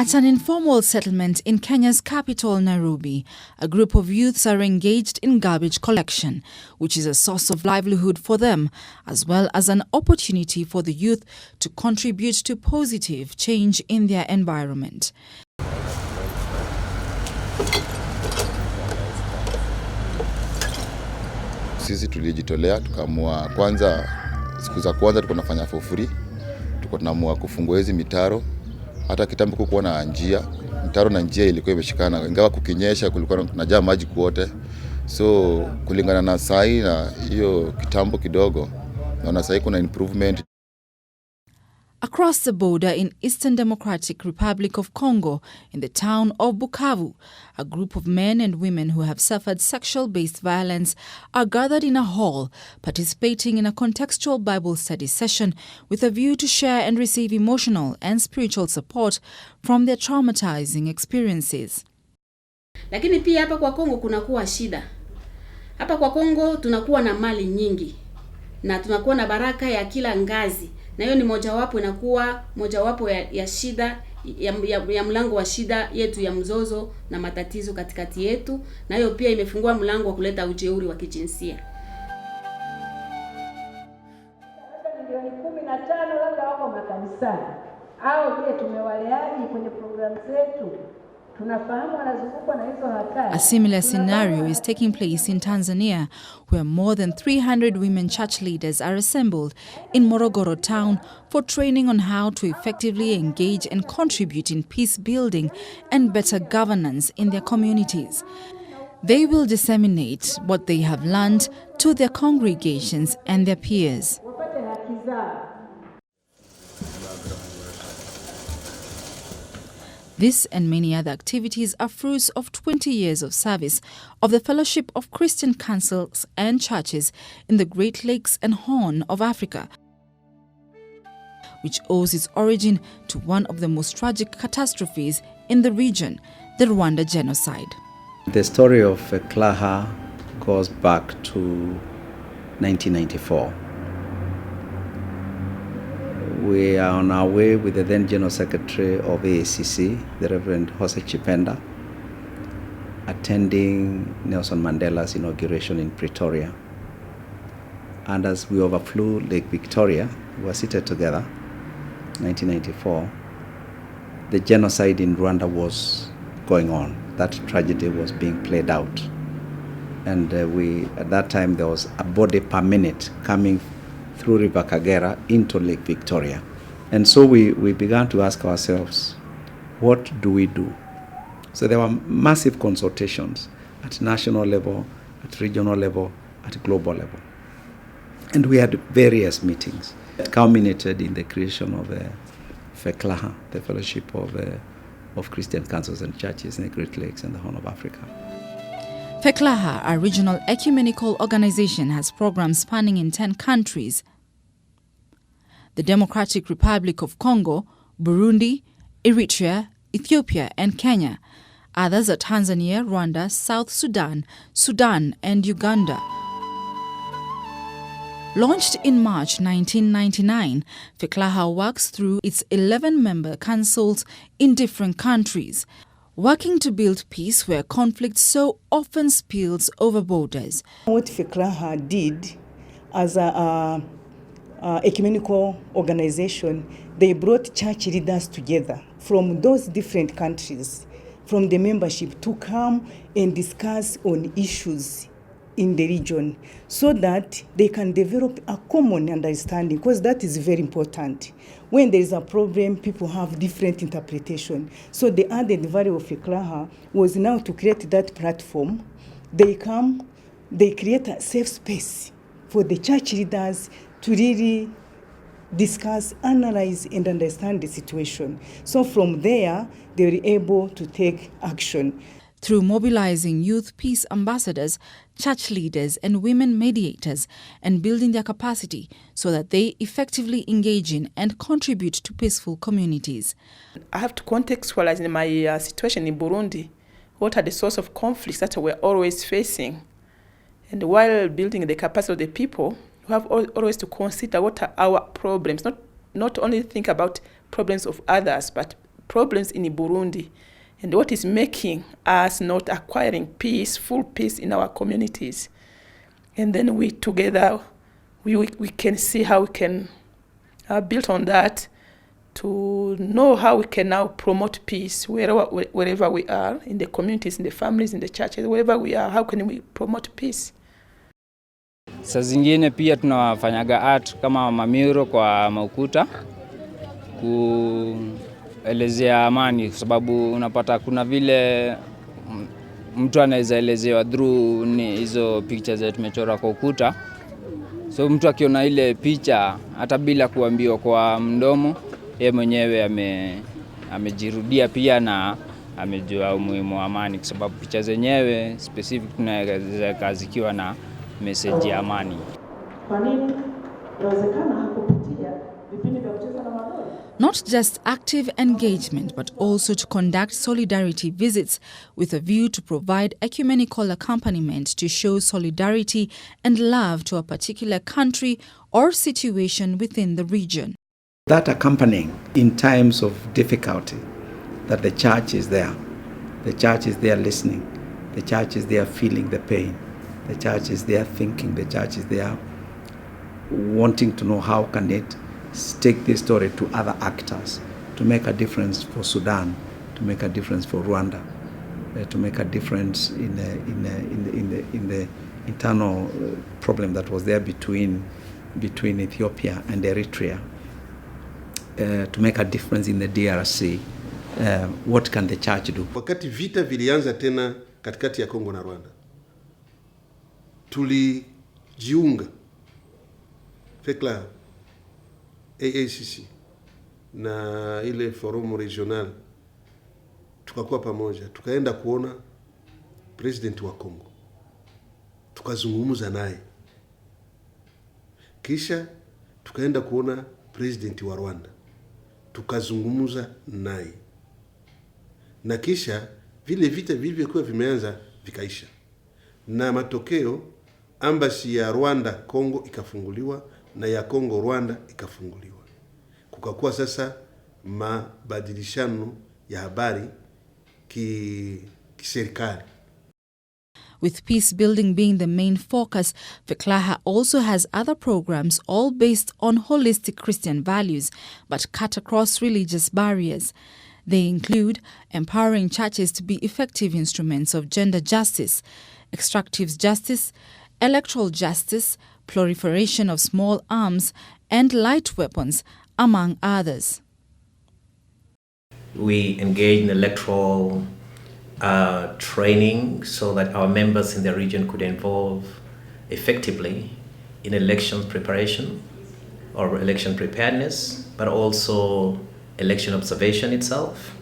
At an informal settlement in Kenya's capital, Nairobi, a group of youths are engaged in garbage collection, which is a source of livelihood for them, as well as an opportunity for the youth to contribute to positive change in their environment. Sisi tulijitolea, tukaamua kwanza, siku za kwanza tulikuwa tunafanya for free, tulikuwa tunaamua kufungua hizi mitaro. Hata kitambo kulikuwa na njia, mitaro na njia ilikuwa imeshikana, ingawa kukinyesha kulikuwa kunajaa maji kwote. So kulingana na sai na hiyo kitambo kidogo, naona sai kuna improvement. Across the border in Eastern Democratic Republic of Congo, in the town of Bukavu, a group of men and women who have suffered sexual-based violence are gathered in a hall, participating in a contextual Bible study session with a view to share and receive emotional and spiritual support from their traumatizing experiences. Lakini pia hapa kwa Kongo kunakuwa shida. Hapa kwa Kongo tunakuwa na mali nyingi na tunakuwa na baraka ya kila ngazi. Na hiyo ni mojawapo, inakuwa mojawapo ya shida ya mlango wa shida yetu ya mzozo na matatizo katikati yetu, na hiyo pia imefungua mlango wa kuleta ujeuri wa kijinsia. Milioni 15 labda wako makanisani au je tumewaleaje kwenye programu zetu? A similar scenario is taking place in Tanzania, where more than 300 women church leaders are assembled in Morogoro town for training on how to effectively engage and contribute in peace building and better governance in their communities. They will disseminate what they have learned to their congregations and their peers. This and many other activities are fruits of 20 years of service of the Fellowship of Christian Councils and Churches in the Great Lakes and Horn of Africa, which owes its origin to one of the most tragic catastrophes in the region, the Rwanda genocide. The story of Fecclaha goes back to 1994. We are on our way with the then General Secretary of AACC, the Reverend Jose Chipenda, attending Nelson Mandela's inauguration in Pretoria. And as we overflew Lake Victoria, we were seated together, 1994, the genocide in Rwanda was going on. That tragedy was being played out. And at that time, there was a body per minute coming through River Kagera into Lake Victoria. And so we began to ask ourselves, what do we do? So there were massive consultations at national level, at regional level, at global level. And we had various meetings that culminated in the creation of Fecclaha, the Fellowship of Christian Councils and Churches in the Great Lakes and the Horn of Africa. Fecclaha, a regional ecumenical organization, has programs spanning in 10 countries: the Democratic Republic of Congo, Burundi, Eritrea, Ethiopia, and Kenya. Others are Tanzania, Rwanda, South Sudan, Sudan, and Uganda. Launched in March 1999, Fecclaha works through its 11-member councils in different countries, working to build peace where conflict so often spills over borders. What Fecclaha did as a ecumenical organization, they brought church leaders together from those different countries, from the membership, to come and discuss on issues in the region so that they can develop a common understanding, because that is very important. When there is a problem, people have different interpretation. So the added value of Fecclaha was now to create that platform. They come, they create a safe space for the church leaders to really discuss, analyze, and understand the situation. So from there, they were able to take action. Through mobilizing youth peace ambassadors, church leaders, and women mediators, and building their capacity so that they effectively engage in and contribute to peaceful communities. I have to contextualize in my situation in Burundi, what are the source of conflicts that we're always facing. And while building the capacity of the people, we have always to consider what are our problems, not only think about problems of others, but problems in Burundi and what is making us not acquiring peace, full peace in our communities. And then we together, we can see how we can build on that to know how we can now promote peace wherever we are, in the communities, in the families, in the churches, wherever we are, how can we promote peace? Saa zingine pia tunafanyaga art kama mamiro kwa maukuta kuelezea amani, kwa sababu unapata kuna vile mtu anaweza elezewa through ni hizo pictures zetu tumechora kwa ukuta. So mtu akiona ile picha hata bila kuambiwa kwa mdomo, yeye mwenyewe amejirudia pia na amejua umuhimu wa amani, kwa sababu picha zenyewe specific tunaweza kazikiwa na message ya amani. Kwa nini inawezekana hakupitia vipindi vya kucheza na magoli? Not just active engagement, but also to conduct solidarity visits with a view to provide ecumenical accompaniment to show solidarity and love to a particular country or situation within the region. That accompanying in times of difficulty, that the church is there. The church is there listening. The church is there feeling the pain. The church is there thinking. The church is there wanting to know how can it take this story to other actors, to make a difference for Sudan, to make a difference for Rwanda, to make a difference in the internal problem that was there between Ethiopia and Eritrea, to make a difference in the DRC. What can the church do? Wakati vita vilianza tena katikati ya Kongo na Rwanda, tulijiunga Fecclaha, AACC na ile forum regional, tukakuwa pamoja, tukaenda kuona president wa Kongo, tukazungumza naye. Kisha tukaenda kuona president wa Rwanda, tukazungumza naye. Na kisha vile vita vilivyokuwa vimeanza vikaisha, na matokeo embassy ya Rwanda Kongo ikafunguliwa na ya Kongo Rwanda ikafunguliwa. Kukakuwa sasa mabadilishano ya habari kiserikali. With peace building being the main focus, Fecclaha also has other programs all based on holistic Christian values but cut across religious barriers. They include empowering churches to be effective instruments of gender justice, extractive justice, electoral justice, proliferation of small arms, and light weapons, among others. We engage in electoral training so that our members in the region could involve effectively in election preparation or election preparedness, but also election observation itself.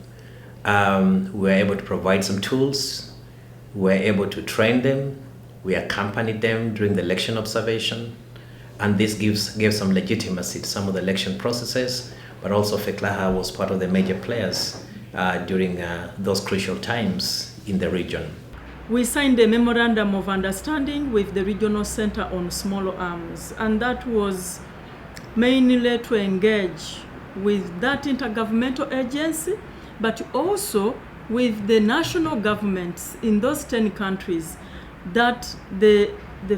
We were able to provide some tools. We were able to train them. We accompanied them during the election observation, and this gave some legitimacy to some of the election processes, but also Fecclaha was part of the major players during those crucial times in the region. We signed a memorandum of understanding with the Regional Center on Small Arms, and that was mainly to engage with that intergovernmental agency, but also with the national governments in those 10 countries, that the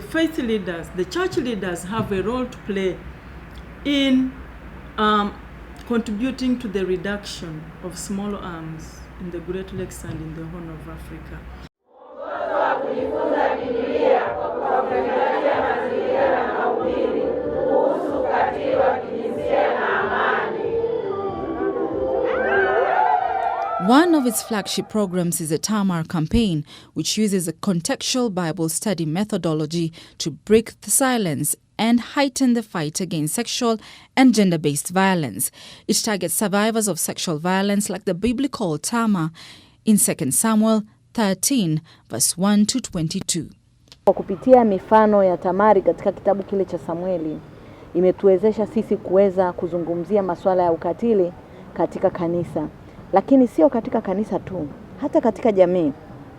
faith leaders, the church leaders have a role to play in contributing to the reduction of small arms in the Great Lakes and in the Horn of Africa. One of its flagship programs is the Tamar campaign, which uses a contextual Bible study methodology to break the silence and heighten the fight against sexual and gender-based violence. It targets survivors of sexual violence like the biblical Tamar in 2 Samuel 13, verse 1 to 22. Kwa kupitia mifano ya Tamari katika kitabu kile cha Samueli, imetuwezesha sisi kuweza kuzungumzia masuala ya ukatili katika kanisa. Lakini sio katika kanisa tu, hata katika jamii.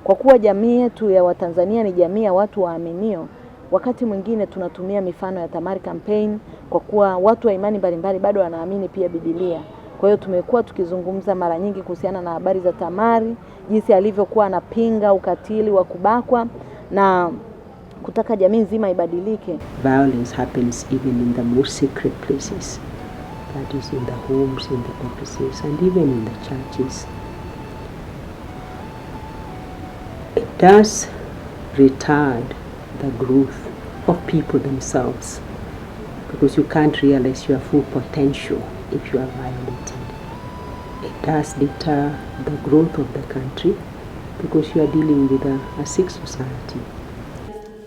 Kwa kuwa jamii yetu ya Watanzania ni jamii ya watu waaminio, wakati mwingine tunatumia mifano ya Tamari campaign kwa kuwa watu wa imani mbalimbali bado wanaamini pia Biblia. Kwa hiyo tumekuwa tukizungumza mara nyingi kuhusiana na habari za Tamari, jinsi alivyokuwa anapinga ukatili wa kubakwa na kutaka jamii nzima ibadilike. Violence happens even in the most secret places. That is in the homes, in the offices, and even in the churches. It does retard the growth of people themselves, because you can't realize your full potential if you are violated. It does deter the growth of the country, because you are dealing with a sick society.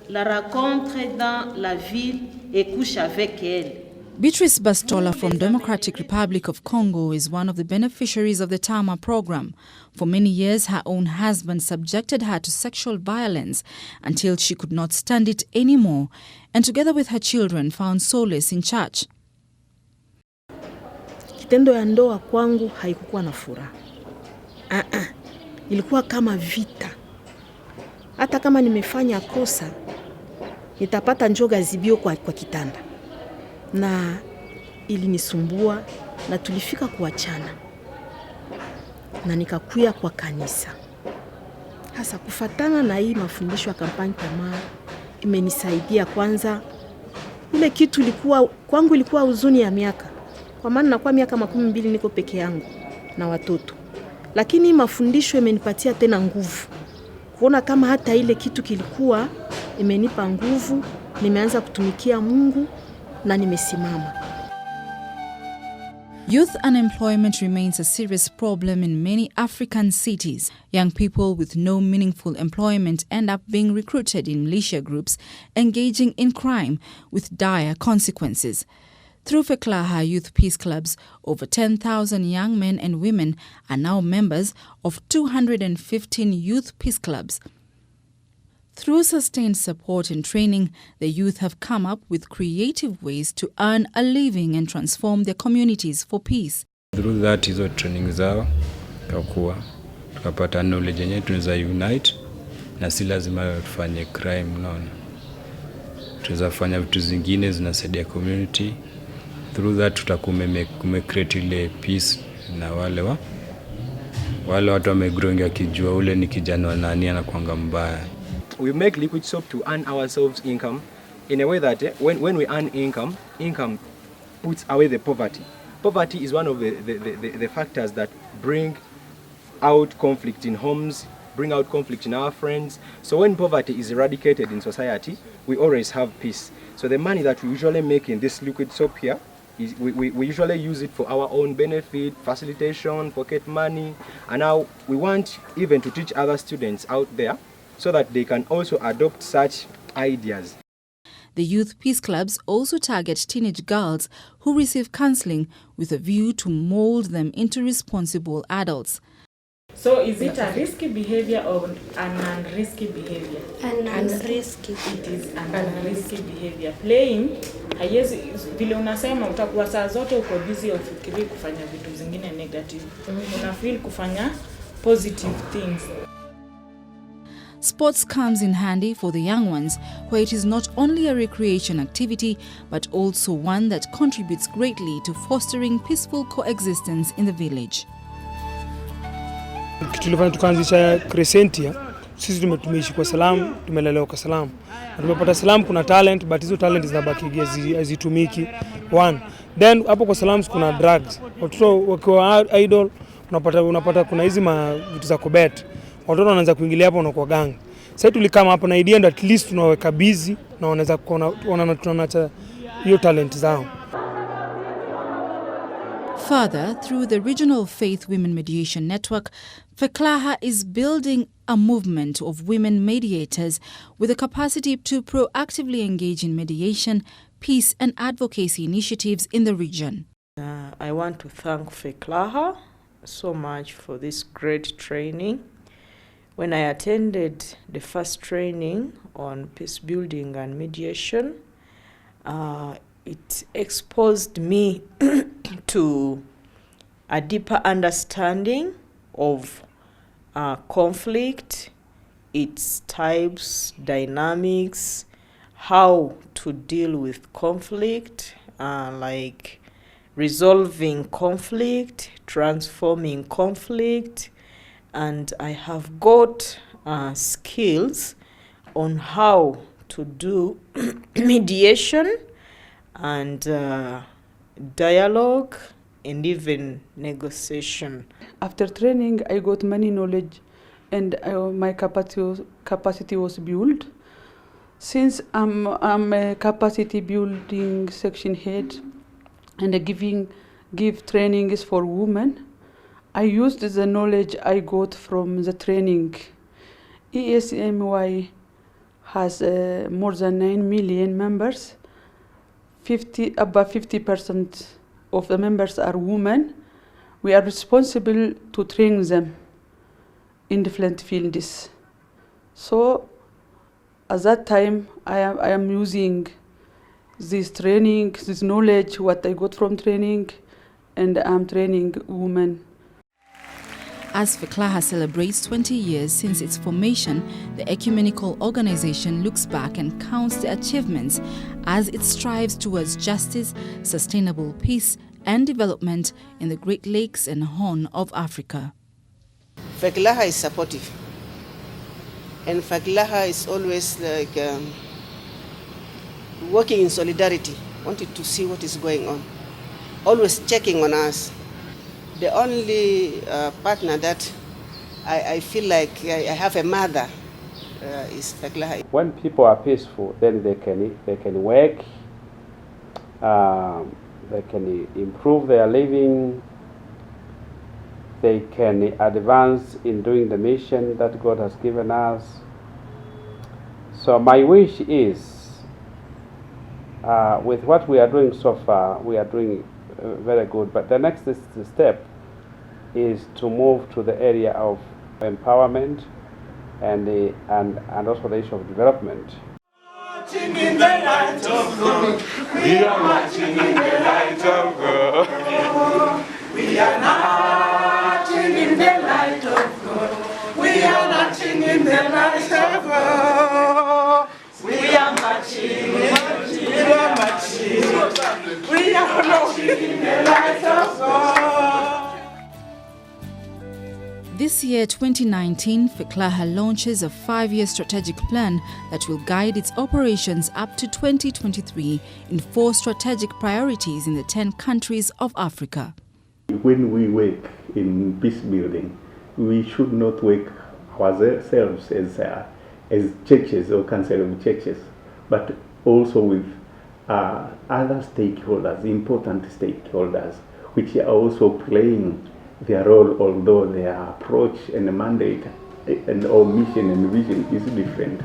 La rencontre dans la ville et couche avec elle. Beatrice Bastola from Democratic Republic of Congo is one of the beneficiaries of the TAMA program. For many years, her own husband subjected her to sexual violence until she could not stand it anymore, and together with her children found solace in church. Kitendo ya ndoa kwangu haikukuwa na furaha. Ilikuwa kama vita. Hata kama nimefanya kosa, nitapata njoga zibio kwa kitanda. Na ilinisumbua na tulifika kuachana. Na nikakuya kwa kanisa. Hasa kufatana na hii mafundisho ya kampani Tamari imenisaidia. Kwanza ile kitu kwangu ilikuwa huzuni ya miaka. Kwa maana nakuwa miaka 12 niko peke yangu na watoto. Lakini mafundisho imenipatia tena nguvu. Kuona kama hata ile kitu kilikuwa imenipa nguvu, nimeanza kutumikia Mungu na nimesimama. Youth unemployment remains a serious problem in many African cities. Young people with no meaningful employment end up being recruited in militia groups engaging in crime with dire consequences. Through Fecclaha Youth Peace Clubs, over 10,000 young men and women are now members of 215 youth peace clubs. Through sustained support and training, the youth have come up with creative ways to earn a living and transform their communities for peace. Through that hizo training zao kakuwa tukapata knowledge yenyewe tunaweza unite na si lazima tufanye crime, unaona. Tunaweza fanya vitu zingine zinasaidia community. Through that tutakume create ile peace na wale watu wamegrowing wakijua ule ni kijana wa nani anakuanga mbaya. We make liquid soap to earn ourselves income in a way that when we earn income puts away the poverty. Poverty is one of the factors that bring out conflict in homes, bring out conflict in our friends. So when poverty is eradicated in society, we always have peace. So the money that we usually make in this liquid soap here, we usually use it for our own benefit, facilitation, pocket money, and now we want even to teach other students out there so that they can also adopt such ideas. The youth peace clubs also target teenage girls who receive counseling with a view to mold them into responsible adults. So is it a risky behavior or an unrisky behavior? An unrisky. It is an unrisky behavior. Playing, haiwezi vile unasema utakuwa saa zote uko busy ufikiri kufanya vitu zingine negative. Una feel kufanya positive things. Sports comes in handy for the young ones, where it is not only a recreation activity, but also one that contributes greatly to fostering peaceful coexistence in the village. Tulifanya tukaanzisha Crescentia, sisi tumeishi kwa salamu, tumelelewa kwa salamu. Tumepata salamu kuna talent, but hizo talent zinabaki hazitumiki. One. Then hapo kwa salamu kuna drugs. Watoto wakiwa idol, unapata kuna hizi vitu za kubet. Watoto wanaanza kuingilia hapo wanakuwa gang. Sasa tulikama hapo na idea at least tunaweka busy na wanaweza kuona tunaacha hiyo talent zao. Further, through the Regional Faith Women Mediation Network, Fecclaha is building a movement of women mediators with the capacity to proactively engage in mediation, peace and advocacy initiatives in the region. I want to thank Fecclaha so much for this great training. When I attended the first training on peace building and mediation, it exposed me to a deeper understanding of conflict, its types, dynamics, how to deal with conflict, like resolving conflict, transforming conflict, and I have got skills on how to do mediation and dialogue and even negotiation. After training, I got many knowledge and my capacity was built. Since I'm a capacity building section head and give trainings for women, I used the knowledge I got from the training. ESMY has more than 9 million members. About 50% of the members are women. We are responsible to train them in different fields. So at that time, I am using this training, this knowledge, what I got from training, and I'm training women. As Fecclaha celebrates 20 years since its formation, the ecumenical organization looks back and counts the achievements as it strives towards justice, sustainable peace, and development in the Great Lakes and Horn of Africa. Fecclaha is supportive, and Fecclaha is always like working in solidarity, wanted to see what is going on, always checking on us. The only partner that I feel like I have a mother is Fecclaha. When people are peaceful, then they can work, they can improve their living, they can advance in doing the mission that God has given us. So my wish is, with what we are doing so far, we are doing very good, but the next step is to move to the area of empowerment and also the issue of development. Marching in the light of God. We are marching in the light of God. We are marching in the light of God. We are marching in the light of God. We are marching, we are marching, we are marching in the light of God. This year, 2019, Fecclaha launches a 5-year strategic plan that will guide its operations up to 2023 in 4 strategic priorities in the 10 countries of Africa. When we work in peace building, we should not work ourselves as churches or council of churches, but also with other stakeholders, important stakeholders, which are also playing their role, although their approach and the mandate and our mission and vision is different.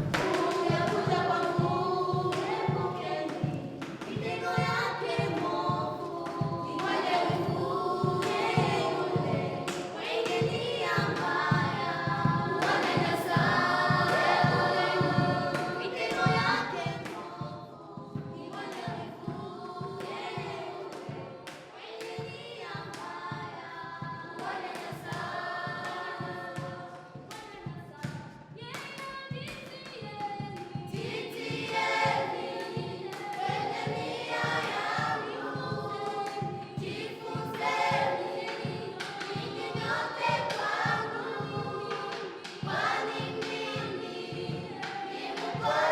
Bye.